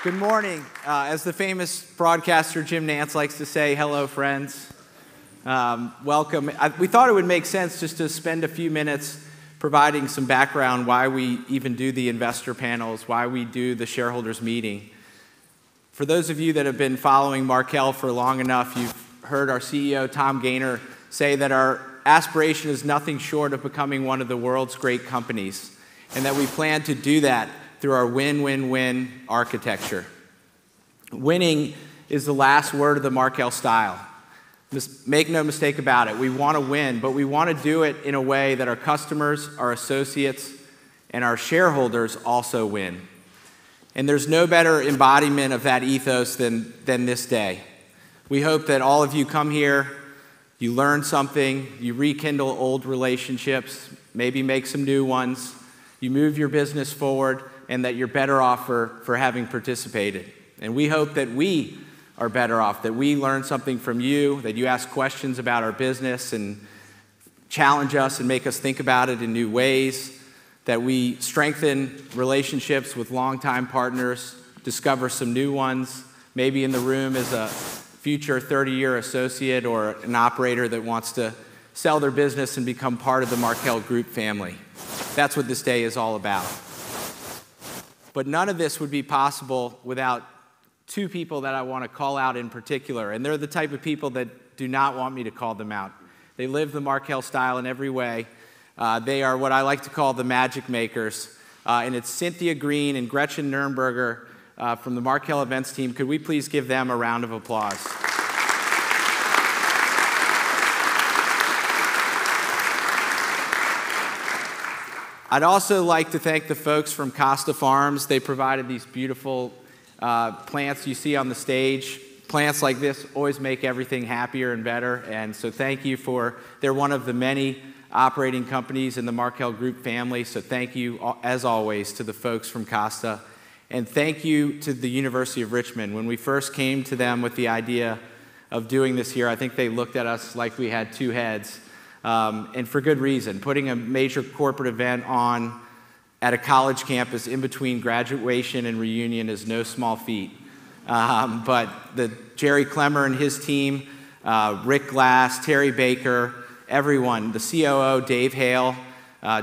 Good morning. As the famous broadcaster Jim Nantz likes to say, hello, friends. Welcome. We thought it would make sense just to spend a few minutes providing some background why we even do the investor panels, why we do the shareholders meeting. For those of you that have been following Markel for long enough, you've heard our CEO, Tom Gayner, say that our aspiration is nothing short of becoming one of the world's great companies, and that we plan to do that through our win-win-win architecture. Winning is the last word of the Markel style. Make no mistake about it. We want to win, but we want to do it in a way that our customers, our associates, and our shareholders also win. And there's no better embodiment of that ethos than this day. We hope that all of you come here, you learn something, you rekindle old relationships, maybe make some new ones, you move your business forward, and that you're better off for having participated. And we hope that we are better off, that we learn something from you, that you ask questions about our business and challenge us and make us think about it in new ways, that we strengthen relationships with longtime partners, discover some new ones, maybe in the room is a future 30-year associate or an operator that wants to sell their business and become part of the Markel Group family. That's what this day is all about. But none of this would be possible without two people that I want to call out in particular, and they're the type of people that do not want me to call them out. They live the Markel style in every way. They are what I like to call the magic makers, and it's Cynthia Green and Gretchen Nurnberger from the Markel events team. Could we please give them a round of applause? I'd also like to thank the folks from Costa Farms. They provided these beautiful plants you see on the stage. Plants like this always make everything happier and better, and so thank you they're one of the many operating companies in the Markel Group family, so thank you, as always, to the folks from Costa. And thank you to the University of Richmond. When we first came to them with the idea of doing this here, I think they looked at us like we had two heads. And for good reason. Putting a major corporate event on at a college campus in between graduation and reunion is no small feat. But Jerry Clemmer and his team, Rick Glass, Terry Baker, everyone, the COO, Dave Hale,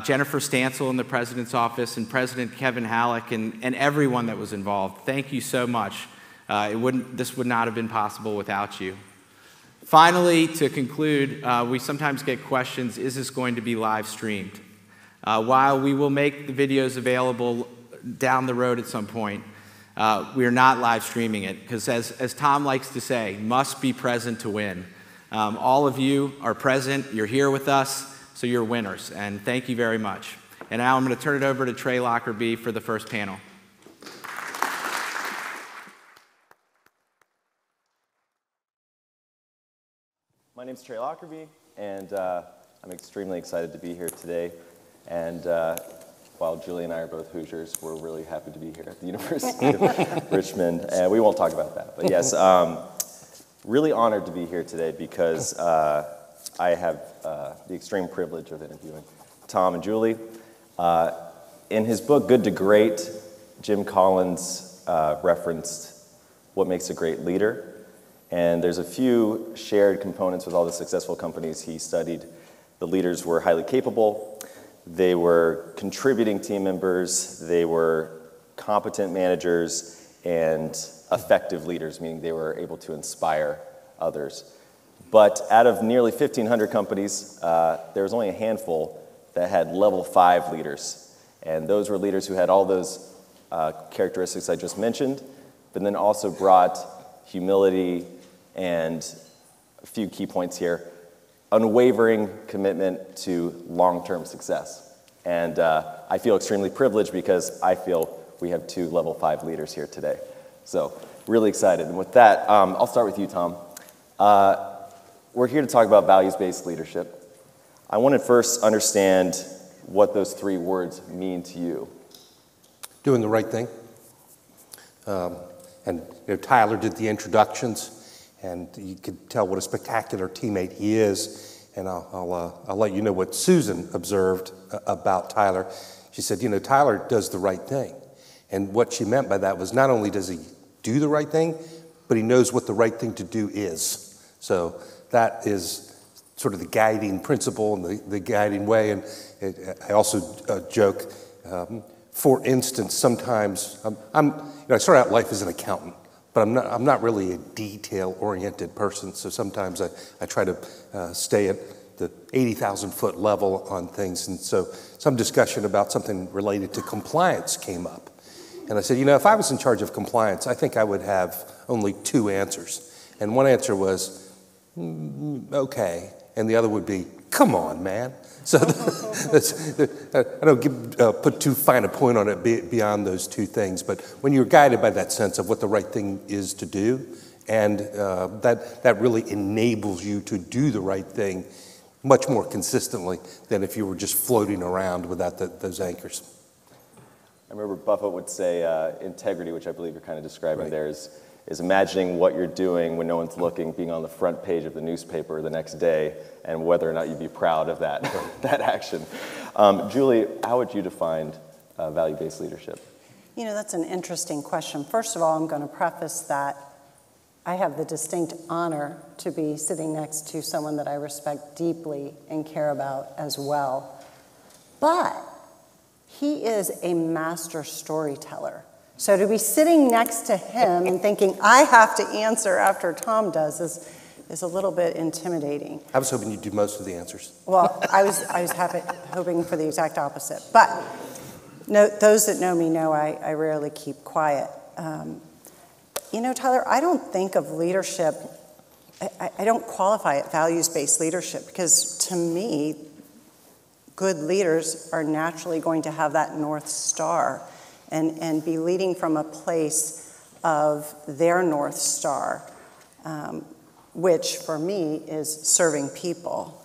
Jennifer Stansel in the president's office, and President Kevin Halleck, and everyone that was involved. Thank you so much. This would not have been possible without you. Finally, to conclude, we sometimes get questions, is this going to be live streamed? While we will make the videos available down the road at some point, we are not live streaming it, because as Tom likes to say, must be present to win. All of you are present, you're here with us, so you're winners, and thank you very much. And now I'm going to turn it over to Trey Lockerbie for the first panel. My name's Trey Lockerbie, and I'm extremely excited to be here today. And while Julie and I are both Hoosiers, we're really happy to be here at the University of Richmond. And we won't talk about that. But yes, really honored to be here today because I have the extreme privilege of interviewing Tom and Julie. In his book, Good to Great, Jim Collins referenced what makes a great leader. And there's a few shared components with all the successful companies he studied. The leaders were highly capable, they were contributing team members, they were competent managers, and effective leaders, meaning they were able to inspire others. But out of nearly 1,500 companies, there was only a handful that had level 5 leaders. And those were leaders who had all those characteristics I just mentioned, but then also brought humility, and a few key points here, unwavering commitment to long-term success. And I feel extremely privileged because I feel we have 2 level 5 leaders here today. So really excited. And with that, I'll start with you, Tom. We're here to talk about values-based leadership. I want to first understand what those 3 words mean to you. Doing the right thing. And Tyler did the introductions, and you could tell what a spectacular teammate he is. And I'll let you know what Susan observed about Tyler. She said, Tyler does the right thing. And what she meant by that was not only does he do the right thing, but he knows what the right thing to do is. So that is sort of the guiding principle and the guiding way. And I also joke, for instance, sometimes I started out life as an accountant, but I'm not really a detail-oriented person. So sometimes I try to stay at the 80,000-foot level on things. And so some discussion about something related to compliance came up. And I said, if I was in charge of compliance, I think I would have only 2 answers. And one answer was, okay. And the other would be, come on, man. So I don't put too fine a point on it beyond those 2 things. But when you're guided by that sense of what the right thing is to do, and that really enables you to do the right thing much more consistently than if you were just floating around without those anchors. I remember Buffett would say integrity, which I believe you're kind of describing there, is imagining what you're doing when no one's looking, being on the front page of the newspaper the next day, and whether or not you'd be proud of that, that action. Julie, how would you define value-based leadership? That's an interesting question. First of all, I'm going to preface that I have the distinct honor to be sitting next to someone that I respect deeply and care about as well. But he is a master storyteller. So to be sitting next to him and thinking I have to answer after Tom does is a little bit intimidating. I was hoping you'd do most of the answers. Well, I was hoping for the exact opposite. But those that know me know I rarely keep quiet. Tyler, I don't think of leadership, I don't qualify it values-based leadership, because to me, good leaders are naturally going to have that North Star and be leading from a place of their North Star, which for me is serving people.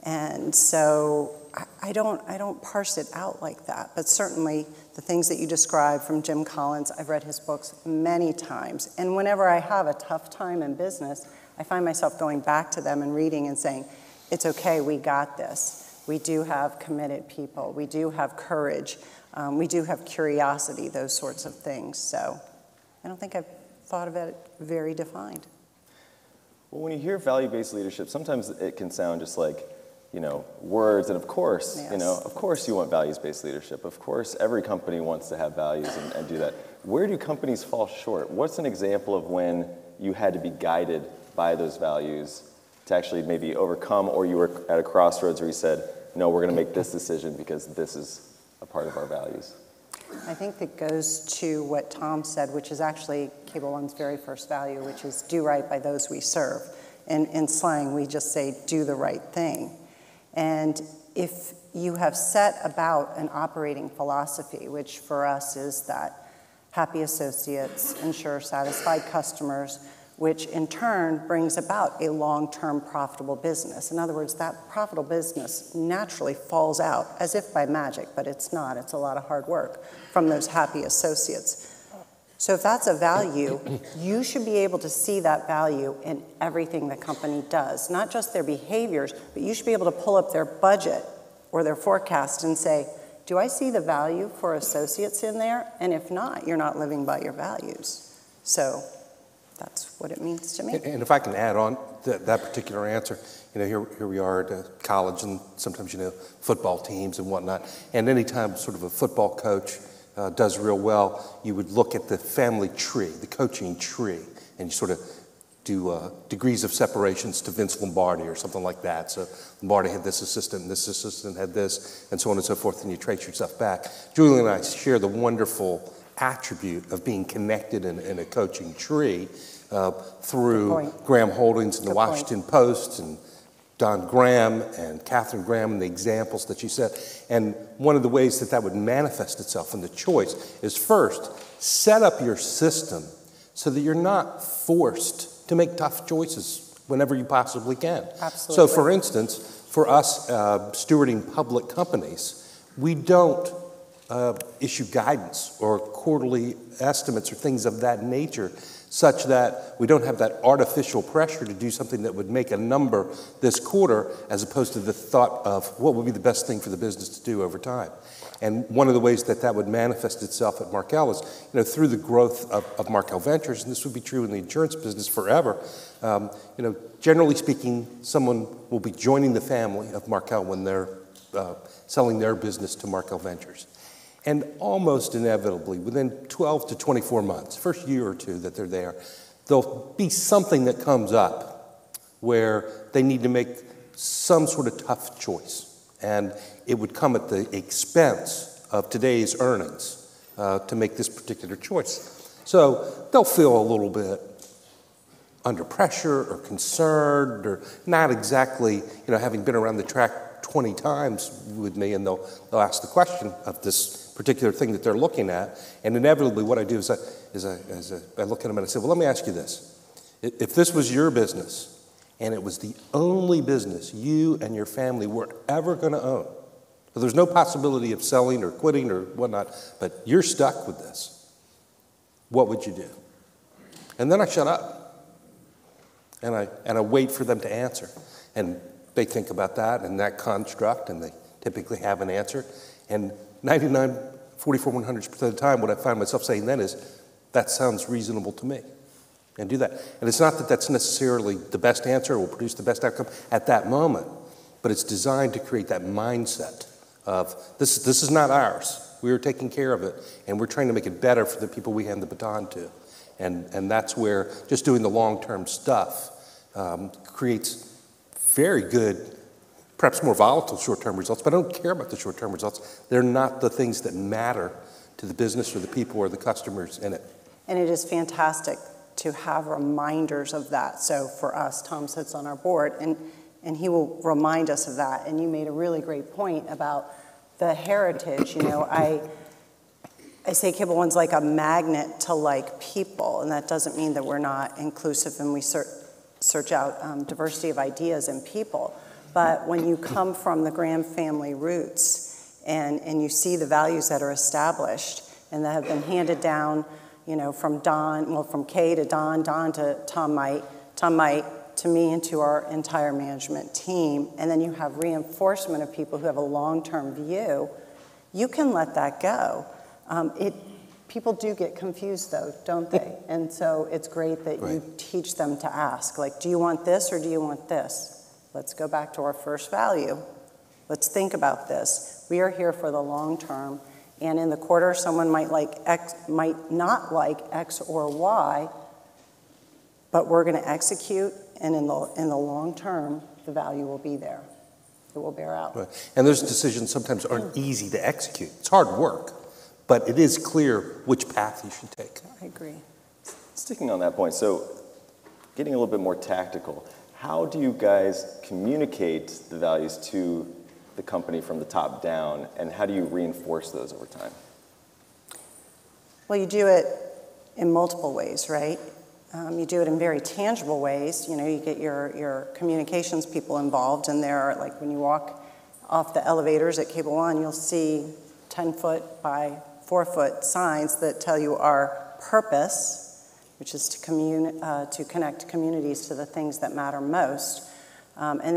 And so I don't parse it out like that, but certainly the things that you described from Jim Collins, I've read his books many times, and whenever I have a tough time in business, I find myself going back to them and reading and saying, it's okay, we got this. We do have committed people. We do have courage. We do have curiosity, those sorts of things. So I don't think I've thought of it very defined. Well, when you hear value-based leadership, sometimes it can sound just like, words, and of course, yes. Of course you want values-based leadership. Of course, every company wants to have values and do that. Where do companies fall short? What's an example of when you had to be guided by those values to actually maybe overcome, or you were at a crossroads where you said, no, we're going to make this decision because this is a part of our values? I think that goes to what Tom said, which is actually Cable One's very first value, which is do right by those we serve. In slang, we just say do the right thing. And if you have set about an operating philosophy, which for us is that happy associates ensure satisfied customers, which in turn brings about a long-term profitable business. In other words, that profitable business naturally falls out as if by magic, but it's not. It's a lot of hard work from those happy associates. So if that's a value, you should be able to see that value in everything the company does, not just their behaviors, but you should be able to pull up their budget or their forecast and say, do I see the value for associates in there? And if not, you're not living by your values. So that's what it means to me. And if I can add on that particular answer, here we are at college, and sometimes, football teams and whatnot. And anytime sort of a football coach does real well, you would look at the family tree, the coaching tree, and you sort of do degrees of separations to Vince Lombardi or something like that. So Lombardi had this assistant, and this assistant had this, and so on and so forth, and you trace yourself back. Julie and I share the wonderful attribute of being connected in a coaching tree through Graham Holdings and the Washington Post and Don Graham and Catherine Graham and the examples that you said. And one of the ways that would manifest itself in the choice is first, set up your system so that you're not forced to make tough choices whenever you possibly can. Absolutely. So for instance, for us stewarding public companies, we don't issue guidance or quarterly estimates or things of that nature such that we don't have that artificial pressure to do something that would make a number this quarter, as opposed to the thought of what would be the best thing for the business to do over time. And one of the ways that that would manifest itself at Markel is, through the growth of Markel Ventures, and this would be true in the insurance business forever. Generally speaking, someone will be joining the family of Markel when they're selling their business to Markel Ventures. And almost inevitably, within 12 to 24 months, first year or two that they're there, there'll be something that comes up where they need to make some sort of tough choice. And it would come at the expense of today's earnings to make this particular choice. So they'll feel a little bit under pressure or concerned or not exactly, having been around the track 20 times with me, and they'll ask the question of this particular thing that they're looking at. And inevitably what I do is I look at them and I say, well, let me ask you this. If this was your business, and it was the only business you and your family were ever going to own, so there's no possibility of selling or quitting or whatnot, but you're stuck with this, what would you do? And then I shut up, and I wait for them to answer. And they think about that and that construct, and they typically have an answer. And 44/100% of the time, what I find myself saying then is, that sounds reasonable to me. And do that. And it's not that that's necessarily the best answer or will produce the best outcome at that moment, but it's designed to create that mindset of, this is not ours. We are taking care of it, and we're trying to make it better for the people we hand the baton to. And that's where just doing the long-term stuff creates very good, perhaps more volatile short-term results, but I don't care about the short-term results. They're not the things that matter to the business or the people or the customers in it. And it is fantastic to have reminders of that. So for us, Tom sits on our board, and he will remind us of that. And you made a really great point about the heritage. I say Cable One's like a magnet to like people, and that doesn't mean that we're not inclusive and we search out diversity of ideas and people. But when you come from the Graham family roots and you see the values that are established and that have been handed down, from Kay to Don to Tom Might to me and to our entire management team, and then you have reinforcement of people who have a long-term view, you can let that go. People do get confused though, don't they? And so it's great that you teach them to ask, like, do you want this or do you want this? Let's go back to our first value. Let's think about this. We are here for the long term. And in the quarter, someone might not like X or Y, but we're going to execute, and in the long term, the value will be there. It will bear out. Right. And those decisions sometimes aren't easy to execute. It's hard work, but it is clear which path you should take. I agree. Sticking on that point, so getting a little bit more tactical, how do you guys communicate the values to the company from the top down, and how do you reinforce those over time? Well, you do it in multiple ways, right? You do it in very tangible ways. You get your communications people involved, and there are, like, when you walk off the elevators at Cable One, you'll see 10-foot by 4-foot signs that tell you our purpose, which is to connect communities to the things that matter most. And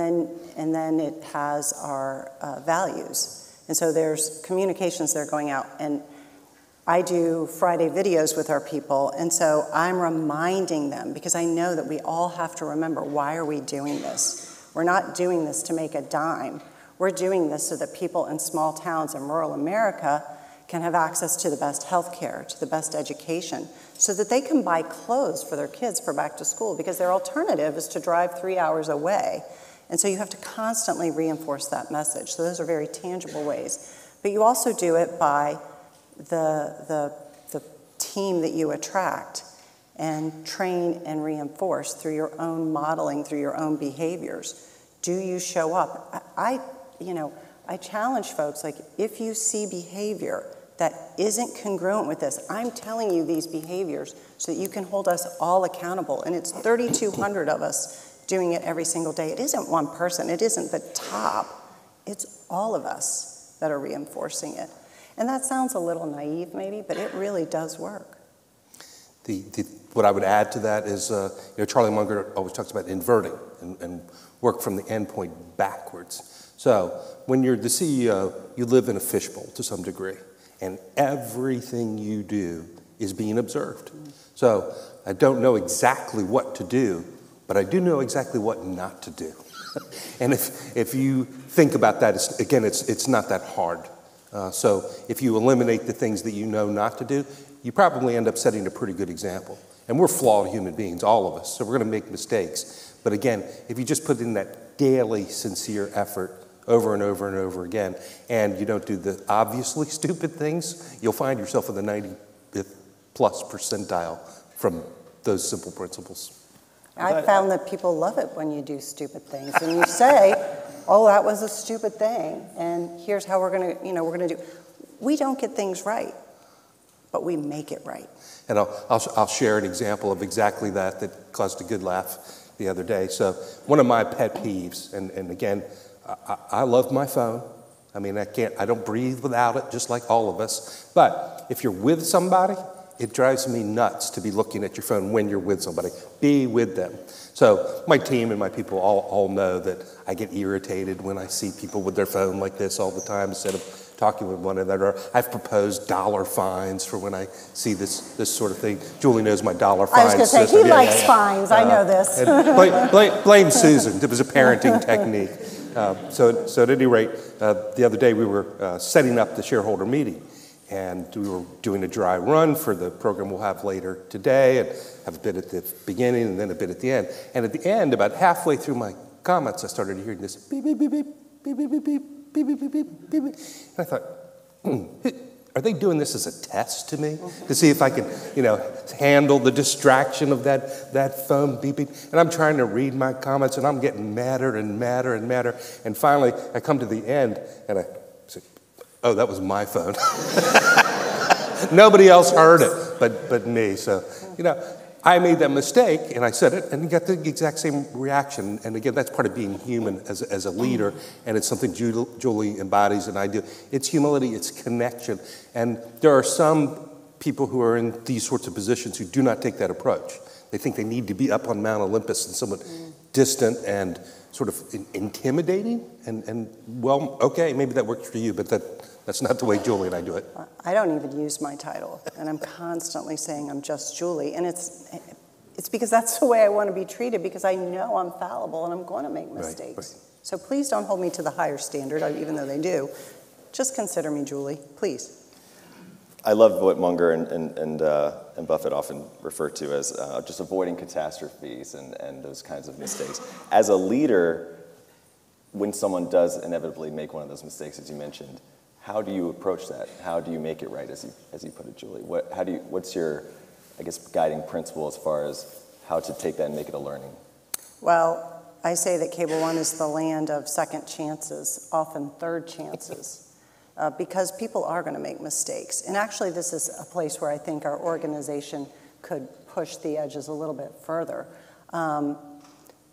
then it has our values. And so there's communications that are going out. And I do Friday videos with our people, and so I'm reminding them, because I know that we all have to remember, why are we doing this? We're not doing this to make a dime. We're doing this so that people in small towns in rural America can have access to the best health care, to the best education, so that they can buy clothes for their kids for back to school, because their alternative is to drive 3 hours away. And so you have to constantly reinforce that message. So those are very tangible ways. But you also do it by the team that you attract and train and reinforce through your own modeling, through your own behaviors. Do you show up? I challenge folks, like, if you see behavior that isn't congruent with this, I'm telling you these behaviors so that you can hold us all accountable. And it's 3,200 of us doing it every single day. It isn't one person. It isn't the top. It's all of us that are reinforcing it. And that sounds a little naive maybe, but it really does work. What I would add to that is, Charlie Munger always talks about inverting and work from the end point backwards. So when you're the CEO, you live in a fishbowl to some degree, and everything you do is being observed. So I don't know exactly what to do, but I do know exactly what not to do. And if you think about that, it's not that hard. So if you eliminate the things that you know not to do, you probably end up setting a pretty good example. And we're flawed human beings, all of us, so we're going to make mistakes. But again, if you just put in that daily, sincere effort over and over and over again, and you don't do the obviously stupid things, you'll find yourself in the 90th plus percentile from those simple principles. I found that people love it when you do stupid things, and you say, "Oh, that was a stupid thing," and here's how we're going to do. We don't get things right, but we make it right. And I'll share an example of exactly that caused a good laugh the other day. So one of my pet peeves, and again, I love my phone. I mean, I don't breathe without it, just like all of us. But if you're with somebody, it drives me nuts to be looking at your phone when you're with somebody. Be with them. So my team and my people all know that I get irritated when I see people with their phone like this all the time instead of talking with one another. I've proposed dollar fines for when I see this sort of thing. Julie knows my dollar fine I was going to say, he likes fines. I know this. And blame Susan. It was a parenting technique. So at any rate, the other day we were setting up the shareholder meeting. And we were doing a dry run for the program we'll have later today, and have a bit at the beginning and then a bit at the end. And at the end, about halfway through my comments, I started hearing this beep, beep, beep, beep, beep, beep, beep, beep, beep, beep, beep, beep, beep. And I thought, are they doing this as a test to me? To see if I can, handle the distraction of that phone beeping? And I'm trying to read my comments, and I'm getting madder and madder and madder. And finally, I come to the end, and I say, oh, that was my phone. Nobody else heard it but me. So, I made that mistake, and I said it, and got the exact same reaction. And again, that's part of being human as a leader, and it's something Julie embodies and I do. It's humility, it's connection. And there are some people who are in these sorts of positions who do not take that approach. They think they need to be up on Mount Olympus and somewhat distant and sort of intimidating. And well, okay, maybe that works for you, but that's not the way Julie and I do it. I don't even use my title, and I'm constantly saying I'm just Julie, and it's because that's the way I want to be treated, because I know I'm fallible and I'm going to make mistakes. Right. So please don't hold me to the higher standard, even though they do. Just consider me Julie, please. I love what Munger and Buffett often refer to as just avoiding catastrophes and those kinds of mistakes. As a leader, when someone does inevitably make one of those mistakes, as you mentioned, how do you approach that? How do you make it right, as you put it, Julie? What's your, guiding principle as far as how to take that and make it a learning? Well, I say that Cable One is the land of second chances, often third chances, because people are going to make mistakes. And actually, this is a place where I think our organization could push the edges a little bit further.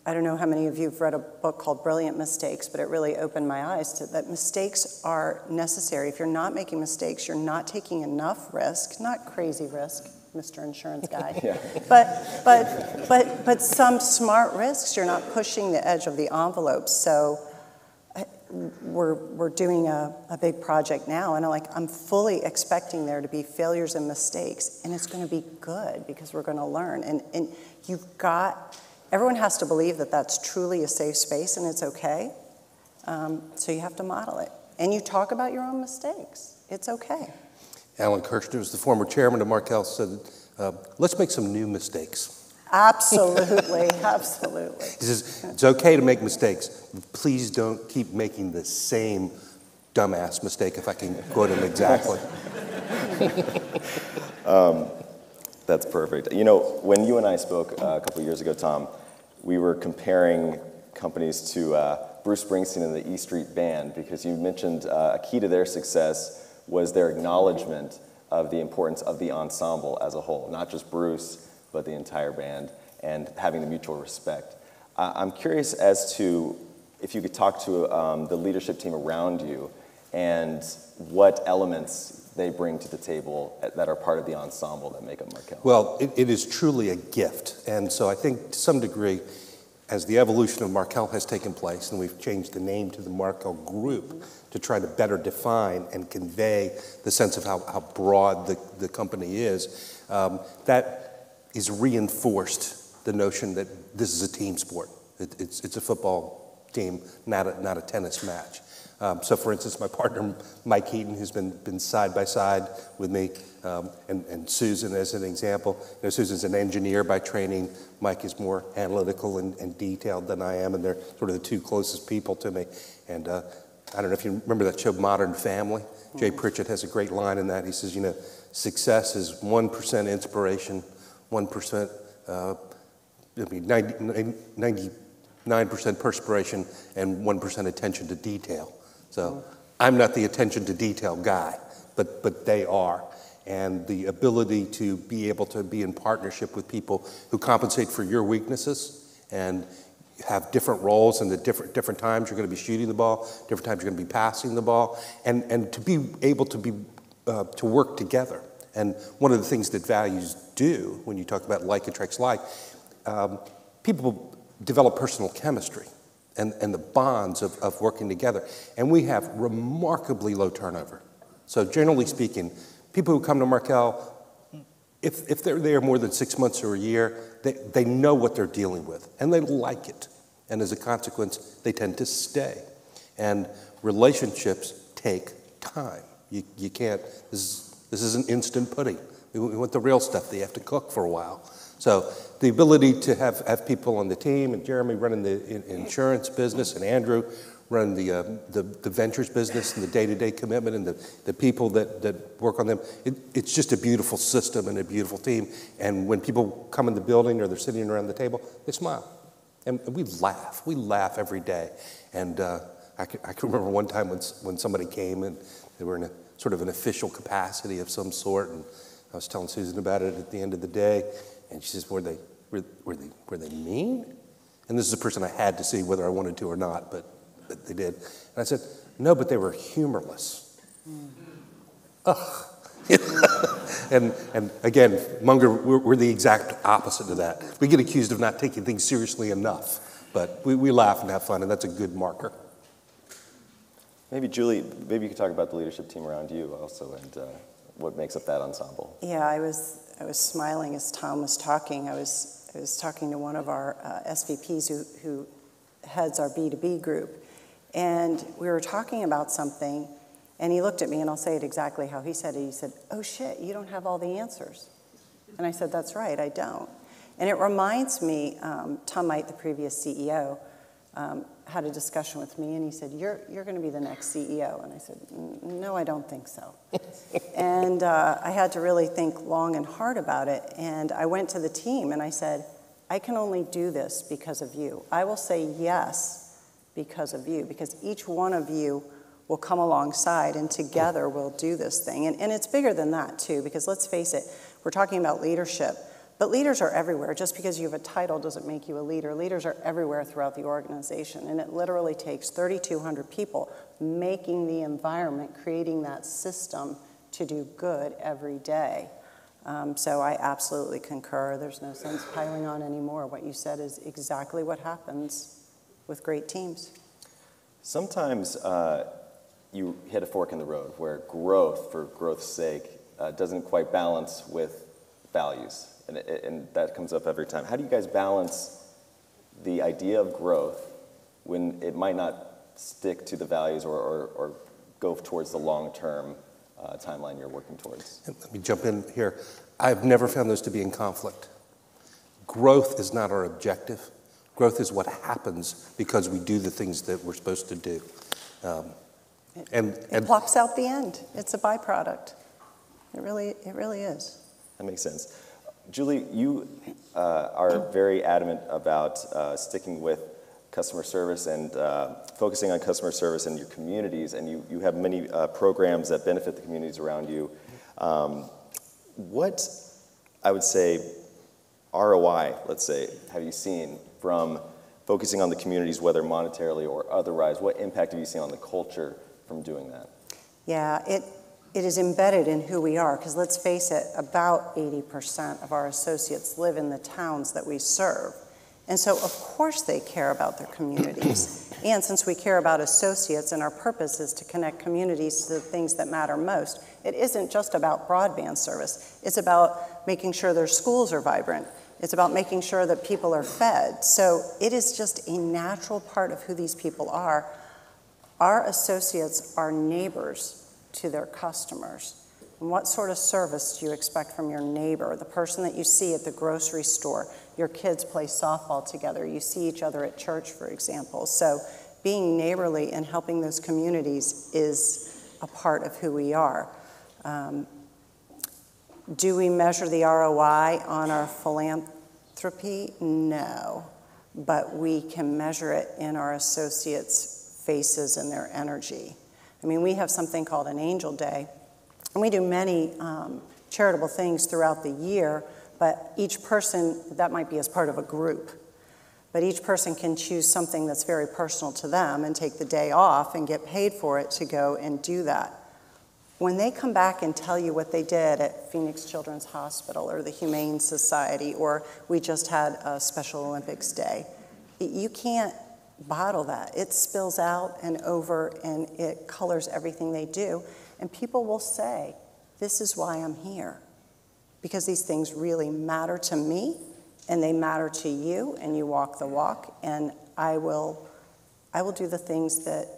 I don't know how many of you have read a book called Brilliant Mistakes, but it really opened my eyes to that mistakes are necessary. If you're not making mistakes, you're not taking enough risk, not crazy risk, Mr. Insurance Guy, yeah. but some smart risks. You're not pushing the edge of the envelope. So we're doing a big project now, and I'm fully expecting there to be failures and mistakes, and it's going to be good because we're going to learn. And everyone has to believe that that's truly a safe space and it's okay. So you have to model it. And you talk about your own mistakes. It's okay. Alan Kirshner, who's the former chairman of Markel, said, let's make some new mistakes. Absolutely, absolutely. He says, it's okay to make mistakes. Please don't keep making the same dumbass mistake, if I can quote him exactly. That's perfect. When you and I spoke a couple years ago, Tom, we were comparing companies to Bruce Springsteen and the E Street Band, because you mentioned a key to their success was their acknowledgement of the importance of the ensemble as a whole, not just Bruce, but the entire band, and having the mutual respect. I'm curious as to if you could talk to the leadership team around you and what elements they bring to the table that are part of the ensemble that make up Markel? Well, it is truly a gift. And so I think to some degree, as the evolution of Markel has taken place, and we've changed the name to the Markel Group to try to better define and convey the sense of how broad the company is, that is reinforced the notion that this is a team sport. It's a football team, not a tennis match. So, for instance, my partner, Mike Heaton, who's been side by side with me, and Susan as an example. Susan's an engineer by training. Mike is more analytical and detailed than I am, and they're sort of the two closest people to me. And I don't know if you remember that show, Modern Family. Jay Pritchett has a great line in that. He says, success is 1% inspiration, 1%, 99% perspiration, and 1% attention to detail. So I'm not the attention to detail guy, but they are. And the ability to be able to be in partnership with people who compensate for your weaknesses and have different roles, and at different times you're going to be shooting the ball, different times you're going to be passing the ball, and to be able to work together. And one of the things that values do, when you talk about like attracts like, people develop personal chemistry and the bonds of working together. And we have remarkably low turnover. So generally speaking, people who come to Markel, if they're there more than 6 months or a year, they know what they're dealing with, and they like it. And as a consequence, they tend to stay. And relationships take time. You can't, this isn't instant pudding. We want the real stuff that you have to cook for a while. So the ability to have people on the team, and Jeremy running the insurance business, and Andrew running the ventures business and the day-to-day commitment, and the people that work on them, it's just a beautiful system and a beautiful team. And when people come in the building or they're sitting around the table, they smile. And we laugh. We laugh every day. And I can remember one time when somebody came and they were in a sort of an official capacity of some sort, and I was telling Susan about it at the end of the day, and she says, were they mean? And this is a person I had to see whether I wanted to or not, but they did. And I said, no, but they were humorless. Ugh. And again, Munger, we're the exact opposite of that. We get accused of not taking things seriously enough, but we laugh and have fun, and that's a good marker. Maybe Julie, maybe you could talk about the leadership team around you also, and what makes up that ensemble. Yeah, I was smiling as Tom was talking. I was talking to one of our SVPs who heads our B2B group, and we were talking about something, and he looked at me, and I'll say it exactly how he said it. He said, "Oh shit, you don't have all the answers." And I said, "That's right, I don't." And it reminds me, Tom Might, the previous CEO, had a discussion with me, and he said, you're going to be the next CEO. And I said, no, I don't think so. And I had to really think long and hard about it. And I went to the team, and I said, I can only do this because of you. I will say yes because of you, because each one of you will come alongside, and together we'll do this thing. And it's bigger than that, too, because let's face it, we're talking about leadership. But leaders are everywhere. Just because you have a title doesn't make you a leader. Leaders are everywhere throughout the organization, and it literally takes 3,200 people making the environment, creating that system to do good every day. So I absolutely concur. There's no sense piling on anymore. What you said is exactly what happens with great teams. Sometimes you hit a fork in the road where growth, for growth's sake, doesn't quite balance with values. And that comes up every time. How do you guys balance the idea of growth when it might not stick to the values or go towards the long-term timeline you're working towards? Let me jump in here. I've never found those to be in conflict. Growth is not our objective. Growth is what happens because we do the things that we're supposed to do. It plops out the end. It's a byproduct. It really is. That makes sense. Julie, you are very adamant about sticking with customer service and focusing on customer service in your communities, and you have many programs that benefit the communities around you. What, I would say, ROI, let's say, have you seen from focusing on the communities, whether monetarily or otherwise? What impact have you seen on the culture from doing that? Yeah, it is embedded in who we are, because let's face it, about 80% of our associates live in the towns that we serve. And so, of course, they care about their communities. And since we care about associates and our purpose is to connect communities to the things that matter most, it isn't just about broadband service. It's about making sure their schools are vibrant. It's about making sure that people are fed. So it is just a natural part of who these people are. Our associates are neighbors to their customers. And what sort of service do you expect from your neighbor, the person that you see at the grocery store? Your kids play softball together. You see each other at church, for example. So being neighborly and helping those communities is a part of who we are. Do we measure the ROI on our philanthropy? No. But we can measure it in our associates' faces and their energy. I mean, we have something called an Angel Day. And we do many charitable things throughout the year, but each person, that might be as part of a group, but each person can choose something that's very personal to them and take the day off and get paid for it to go and do that. When they come back and tell you what they did at Phoenix Children's Hospital or the Humane Society, or we just had a Special Olympics Day, you can't bottle that. It spills out and over, and it colors everything they do. And people will say, this is why I'm here, because these things really matter to me, and they matter to you, and you walk the walk, and I will do the things that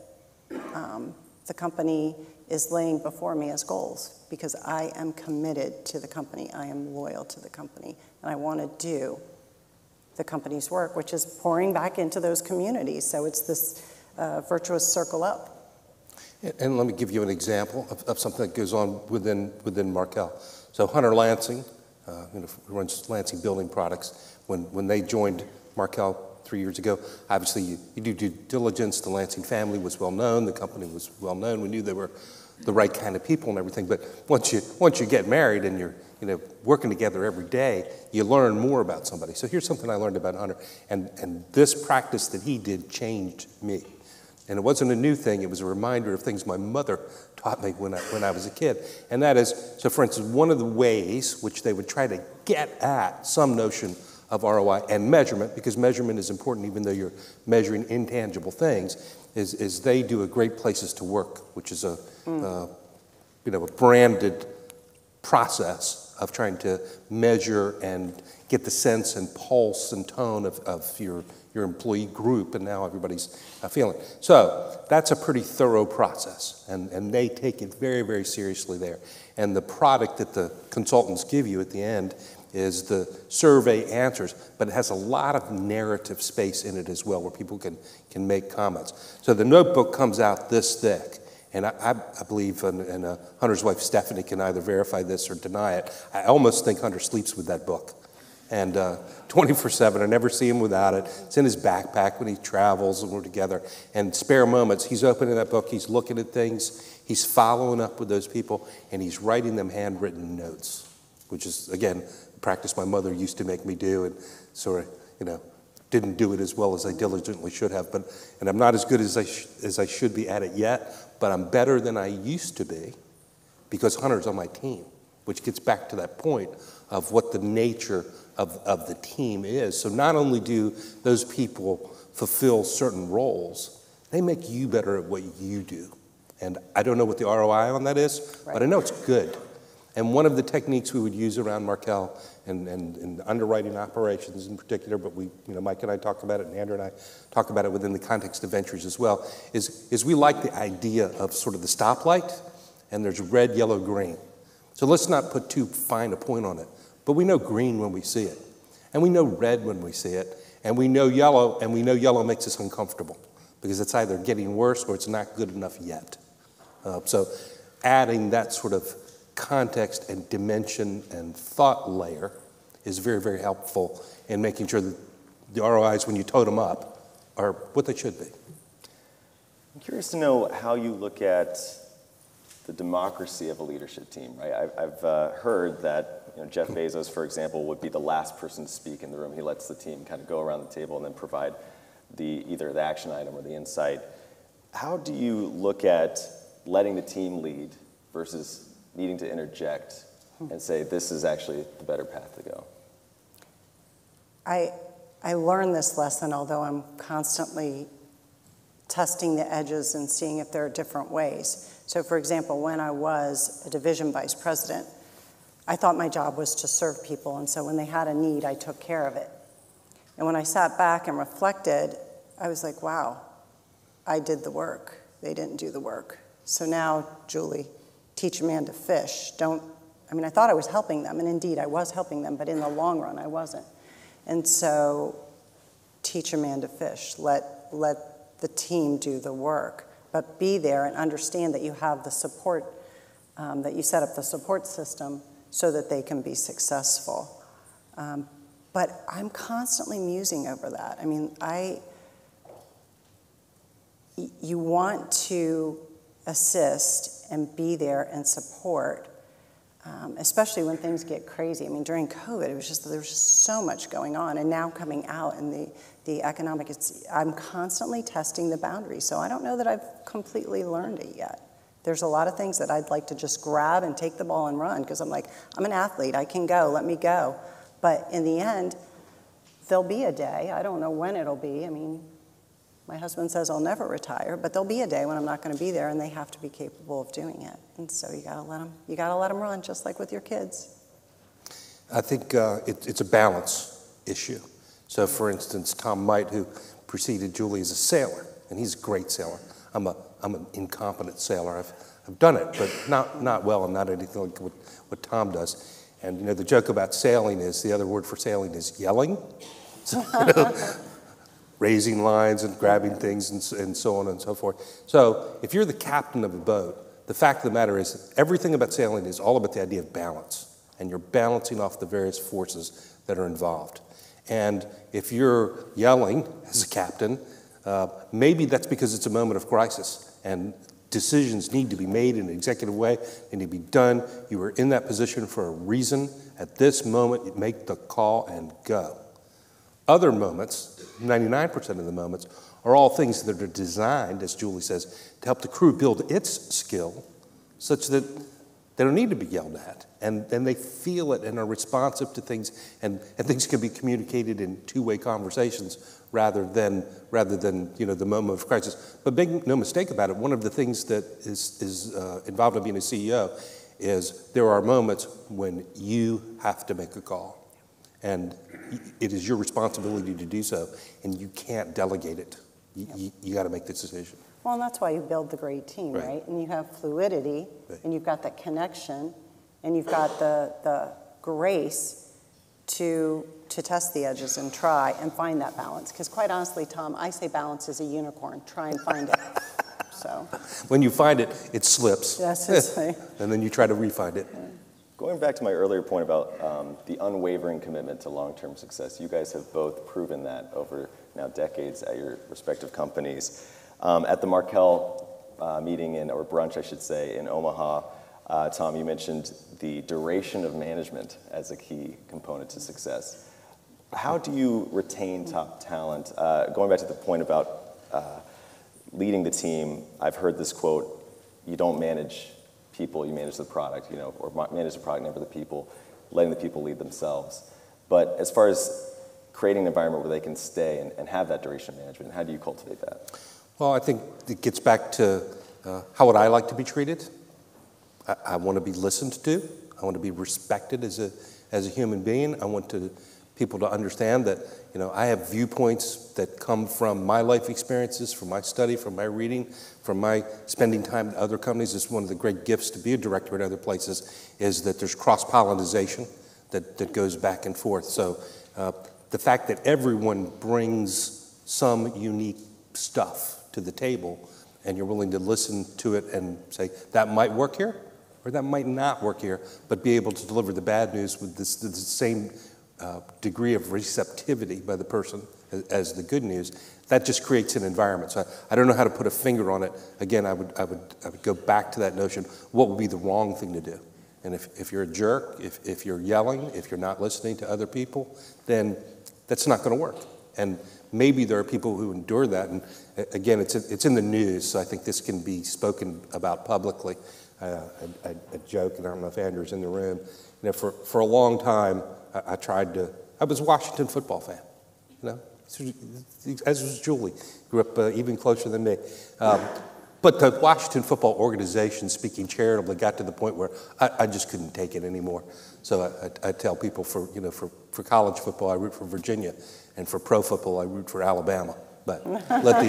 the company is laying before me as goals, because I am committed to the company, I am loyal to the company, and I want to do the company's work, which is pouring back into those communities. So it's this virtuous circle up. And let me give you an example of something that goes on within Markel. So Hunter Lansing, who runs Lansing Building Products, when they joined Markel 3 years ago, obviously you do due diligence. The Lansing family was well known. The company was well known. We knew they were the right kind of people and everything. But once you get married and you're working together every day, you learn more about somebody. So here's something I learned about Hunter, and this practice that he did changed me. And it wasn't a new thing. It was a reminder of things my mother taught me when I was a kid. And that is, so for instance, one of the ways which they would try to get at some notion of ROI and measurement, because measurement is important even though you're measuring intangible things, is they do a Great Places to Work, which is a branded process of trying to measure and get the sense and pulse and tone of your employee group, and now everybody's feeling. So that's a pretty thorough process, and they take it very, very seriously there. And the product that the consultants give you at the end is the survey answers, but it has a lot of narrative space in it as well, where people can make comments. So the notebook comes out this thick, and I believe, and Hunter's wife Stephanie can either verify this or deny it, I almost think Hunter sleeps with that book. And 24/7, I never see him without it. It's in his backpack when he travels and we're together. And spare moments, he's opening that book, he's looking at things, he's following up with those people, and he's writing them handwritten notes, which is, again, a practice my mother used to make me do, and sort of, didn't do it as well as I diligently should have. And I'm not as good as I should be at it yet, but I'm better than I used to be because Hunter's on my team, which gets back to that point of what the nature of the team is. So not only do those people fulfill certain roles, they make you better at what you do. And I don't know what the ROI on that is, right, but I know it's good. And one of the techniques we would use around Markel and underwriting operations in particular, but Mike and I talk about it, and Andrew and I talk about it within the context of ventures as well, is we like the idea of sort of the stoplight, and there's red, yellow, green. So let's not put too fine a point on it. But we know green when we see it, and we know red when we see it, and we know yellow makes us uncomfortable because it's either getting worse or it's not good enough yet. So adding that sort of context and dimension and thought layer is very, very helpful in making sure that the ROIs, when you tote them up, are what they should be. I'm curious to know how you look at the democracy of a leadership team, right? I've heard that Jeff Bezos, for example, would be the last person to speak in the room. He lets the team kind of go around the table and then provide either the action item or the insight. How do you look at letting the team lead versus needing to interject and say, this is actually the better path to go? I learned this lesson, although I'm constantly testing the edges and seeing if there are different ways. So for example, when I was a division vice president, I thought my job was to serve people, and so when they had a need, I took care of it. And when I sat back and reflected, I was like, wow, I did the work. They didn't do the work. So now, Julie, teach a man to fish. I thought I was helping them, and indeed I was helping them, but in the long run, I wasn't. And so, teach a man to fish. Let the team do the work, but be there and understand that you have the support, that you set up the support system so that they can be successful. But I'm constantly musing over that. I mean, you want to assist and be there and support, especially when things get crazy. I mean, during COVID, there was just so much going on, and now coming out in the economic, I'm constantly testing the boundaries. So I don't know that I've completely learned it yet. There's a lot of things that I'd like to just grab and take the ball and run, because I'm like, I'm an athlete, I can go, let me go. But in the end, there'll be a day, I don't know when it'll be. I mean, my husband says I'll never retire, but there'll be a day when I'm not going to be there, and they have to be capable of doing it. And so you gotta let them run, just like with your kids. I think it's a balance issue. So, for instance, Tom Might, who preceded Julie, is a sailor, and he's a great sailor. I'm an incompetent sailor. I've done it, but not well, and not anything like what Tom does. And the joke about sailing is, the other word for sailing is yelling. So, raising lines and grabbing things and so on and so forth. So if you're the captain of a boat, the fact of the matter is everything about sailing is all about the idea of balance, and you're balancing off the various forces that are involved. And if you're yelling as a captain, maybe that's because it's a moment of crisis, and decisions need to be made in an executive way, they need to be done. You are in that position for a reason. At this moment, you make the call and go. Other moments, 99% of the moments, are all things that are designed, as Julie says, to help the crew build its skill such that they don't need to be yelled at. And they feel it and are responsive to things, and things can be communicated in two-way conversations rather than the moment of crisis. But make no mistake about it, one of the things that is involved in being a CEO is there are moments when you have to make a call. And it is your responsibility to do so, and you can't delegate it. You got to make this decision. Well, and that's why you build the great team, right? And you have fluidity, and you've got that connection, and you've got the grace to test the edges and try and find that balance. Because quite honestly, Tom, I say balance is a unicorn. Try and find it. So when you find it, it slips. Yes, that's right. And then you try to re-find it. Going back to my earlier point about the unwavering commitment to long-term success, you guys have both proven that over now decades at your respective companies. At the Markel meeting or brunch, I should say, in Omaha, Tom, you mentioned the duration of management as a key component to success. How do you retain top talent? Going back to the point about leading the team, I've heard this quote, you don't manage people, you manage the product, or manage the product, never the people, letting the people lead themselves. But as far as creating an environment where they can stay and have that duration of management, how do you cultivate that? Well, I think it gets back to how would I like to be treated? I want to be listened to. I want to be respected as a human being. I want people to understand that I have viewpoints that come from my life experiences, from my study, from my reading, from my spending time at other companies. It's one of the great gifts to be a director at other places is that there's cross-pollination that goes back and forth. So the fact that everyone brings some unique stuff to the table and you're willing to listen to it and say, that might work here or that might not work here, but be able to deliver the bad news with the same degree of receptivity by the person as the good news, that just creates an environment. So I don't know how to put a finger on it. Again, I would go back to that notion, what would be the wrong thing to do? And if you're a jerk, if you're yelling, if you're not listening to other people, then that's not going to work. And maybe there are people who endure that. And again, it's in the news, so I think this can be spoken about publicly. I joke, and I don't know if Andrew's in the room, for a long time, I was a Washington football fan, as was Julie, grew up even closer than me. But the Washington football organization, speaking charitably, got to the point where I just couldn't take it anymore. So I tell people for college football, I root for Virginia, and for pro football, I root for Alabama. But let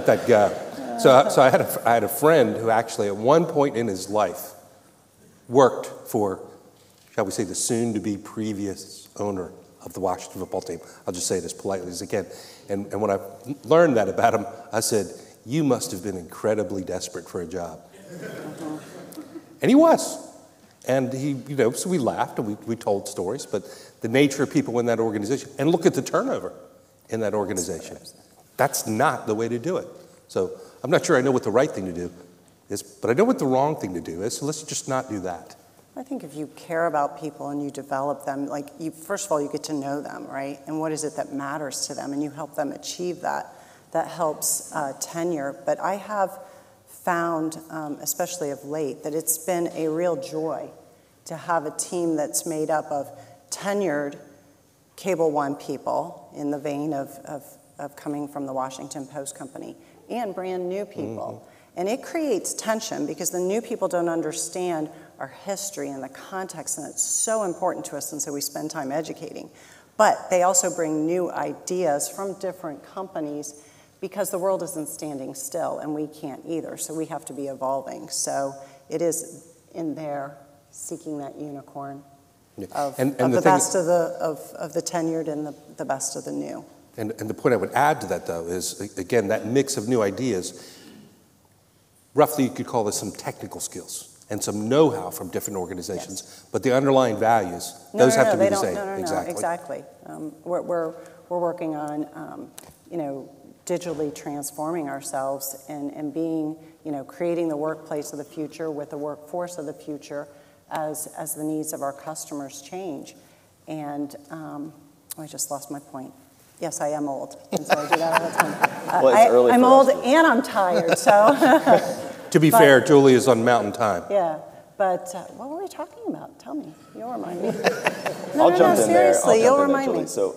that go. So I had a friend who actually, at one point in his life, worked for, shall we say, the soon-to-be previous owner of the Washington football team. I'll just say it as politely as I can. And when I learned that about him, I said, "You must have been incredibly desperate for a job." And he was. And he, so we laughed and we told stories, but the nature of people in that organization, and look at the turnover in that organization. That's not the way to do it. So I'm not sure I know what the right thing to do is, but I know what the wrong thing to do is, so let's just not do that. I think if you care about people and you develop them, first of all, you get to know them, right? And what is it that matters to them? And you help them achieve that. That helps tenure. But I have found, especially of late, that it's been a real joy to have a team that's made up of tenured Cable One people in the vein of coming from the Washington Post Company and brand new people. Mm-hmm. And it creates tension because the new people don't understand our history and the context, and it's so important to us, and so we spend time educating. But they also bring new ideas from different companies because the world isn't standing still, and we can't either, so we have to be evolving. So it is in there seeking that unicorn of the best of the tenured and the best of the new. And the point I would add to that, though, is, again, that mix of new ideas, roughly you could call this some technical skills and some know-how from different organizations, yes. But the underlying values, those have to be the same. No, exactly. We're working on, digitally transforming ourselves and being, creating the workplace of the future with the workforce of the future as the needs of our customers change. And I just lost my point. Yes, I am old, and so I do that all the time. Well, it's early I'm old and I'm tired, so. To be fair, Julie is on mountain time. Yeah, but what were we talking about? Tell me. You'll remind me. I'll jump in there. Seriously, you'll remind me. So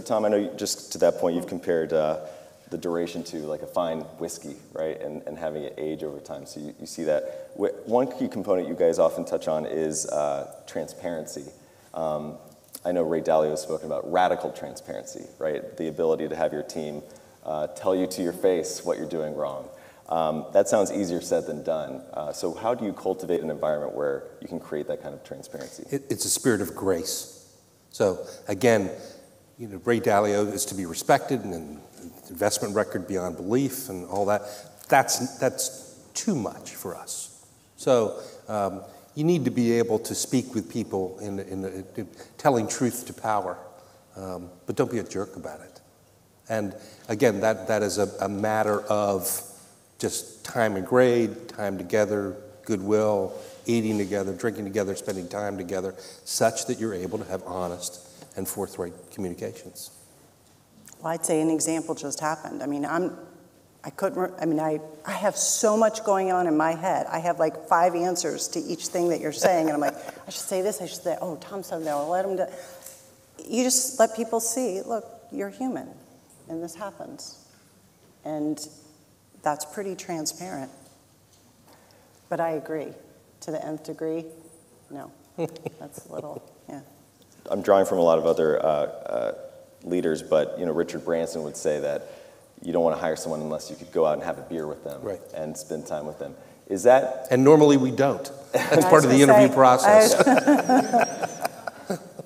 Tom, I know just to that point, you've compared the duration to like a fine whiskey, right, and having it age over time. So you see that. One key component you guys often touch on is transparency. I know Ray Dalio has spoken about radical transparency, right? The ability to have your team tell you to your face what you're doing wrong. That sounds easier said than done. So how do you cultivate an environment where you can create that kind of transparency? It's a spirit of grace. So again, Ray Dalio is to be respected, and investment record beyond belief and all that. That's too much for us. So you need to be able to speak with people in telling truth to power, but don't be a jerk about it. And again, that is a matter of just time and grade, time together, goodwill, eating together, drinking together, spending time together, such that you're able to have honest and forthright communications. Well, I'd say an example just happened. I have so much going on in my head. I have like 5 answers to each thing that you're saying, and I'm like, I should say this, I should say, oh, Tom said that, I'll let him do. You just let people see, look, you're human, and this happens. And that's pretty transparent. But I agree. To the nth degree, no. That's a little, yeah. I'm drawing from a lot of other leaders, but Richard Branson would say that you don't want to hire someone unless you could go out and have a beer with them, right, and spend time with them. Is that? And normally we don't. That's part of the interview process.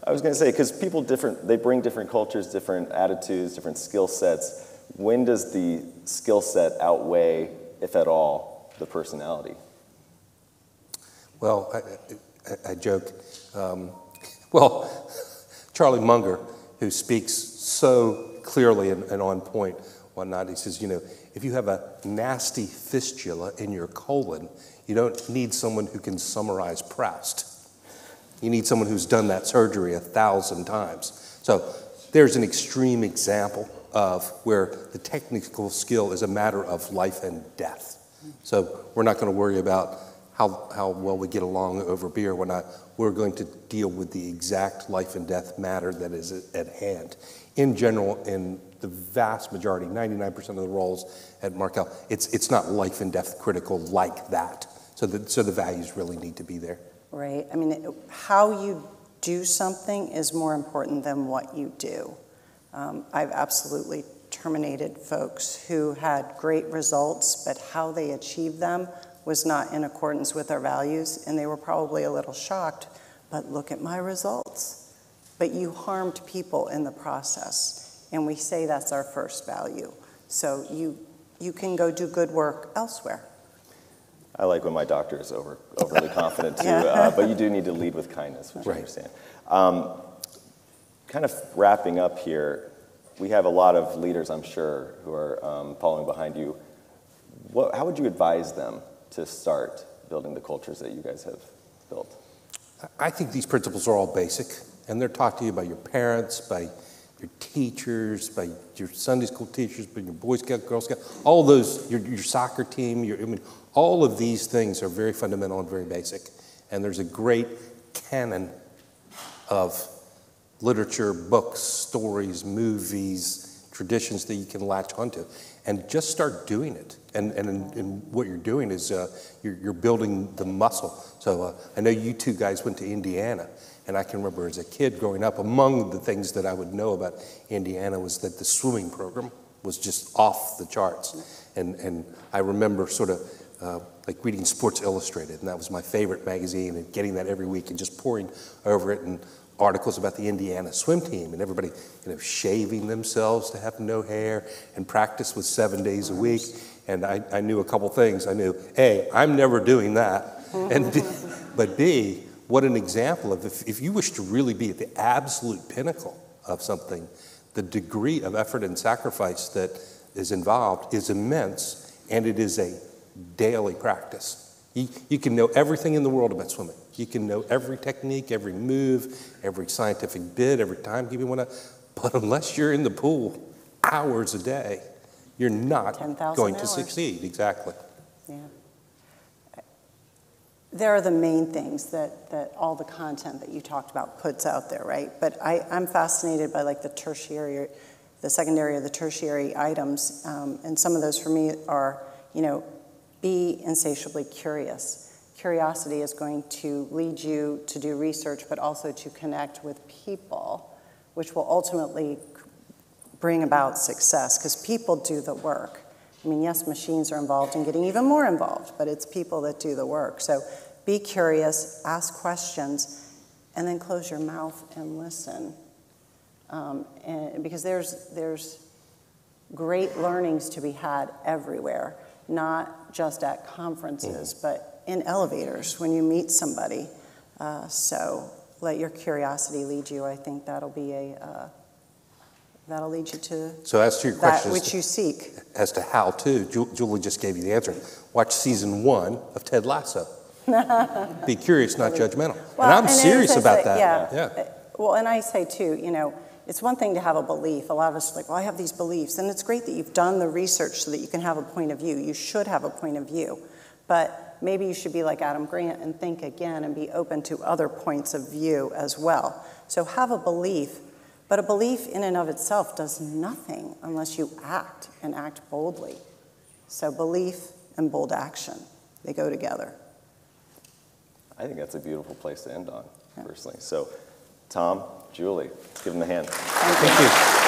I was going to say, because people they bring different cultures, different attitudes, different skill sets. When does the skill set outweigh, if at all, the personality? Well, I joke. Charlie Munger, who speaks so clearly and on point one night, he says, if you have a nasty fistula in your colon, you don't need someone who can summarize Proust. You need someone who's done that surgery 1,000 times. So there's an extreme example of where the technical skill is a matter of life and death. So we're not going to worry about how well we get along over beer. We're going to deal with the exact life and death matter that is at hand. In general, in the vast majority, 99% of the roles at Markel, it's not life and death critical like that. So the values really need to be there. Right. I mean, how you do something is more important than what you do. I've absolutely terminated folks who had great results, but how they achieved them was not in accordance with our values, and they were probably a little shocked, but look at my results. But you harmed people in the process, and we say that's our first value. So you can go do good work elsewhere. I like when my doctor is overly confident too, but you do need to lead with kindness, which I understand. Kind of wrapping up here, we have a lot of leaders, I'm sure, who are following behind you. How would you advise them to start building the cultures that you guys have built? I think these principles are all basic, and they're taught to you by your parents, by your teachers, by your Sunday school teachers, by your Boy Scout, Girl Scout, all those, your soccer team, all of these things are very fundamental and very basic. And there's a great canon of literature, books, stories, movies, traditions that you can latch onto. And just start doing it. And what you're doing is you're building the muscle. So I know you two guys went to Indiana, and I can remember as a kid growing up, among the things that I would know about Indiana was that the swimming program was just off the charts. And I remember sort of like reading Sports Illustrated, and that was my favorite magazine, and getting that every week and just poring over it, and articles about the Indiana swim team, and everybody, shaving themselves to have no hair, and practice was 7 days a week. And I knew a couple things. I knew, A, I'm never doing that, and but B, what an example of if you wish to really be at the absolute pinnacle of something, the degree of effort and sacrifice that is involved is immense, and it is a daily practice. You can know everything in the world about swimming. You can know every technique, every move, every scientific bit, every timekeeping, whatnot. But unless you're in the pool hours a day, you're not going to succeed. Exactly. Yeah. There are the main things that all the content that you talked about puts out there, right? But I'm fascinated by like the secondary or the tertiary items, and some of those for me are, be insatiably curious. Curiosity is going to lead you to do research, but also to connect with people, which will ultimately bring about success, because people do the work. I mean, yes, machines are involved and getting even more involved, but it's people that do the work. So be curious, ask questions, and then close your mouth and listen. And because there's great learnings to be had everywhere, not just at conferences, but in elevators when you meet somebody. So let your curiosity lead you. I think that'll lead you to so as to your that question, which you seek. As to how to, Julie just gave you the answer. Watch season 1 of Ted Lasso. Be curious, not judgmental. Well, and I'm serious about that. Yeah. Well, and I say too, it's one thing to have a belief. A lot of us are like, well, I have these beliefs. And it's great that you've done the research so that you can have a point of view. You should have a point of view. But maybe you should be like Adam Grant and think again and be open to other points of view as well. So have a belief, but a belief in and of itself does nothing unless you act and act boldly. So belief and bold action, they go together. I think that's a beautiful place to end on, personally. So, Tom, Julie, let's give them a hand. Thank you.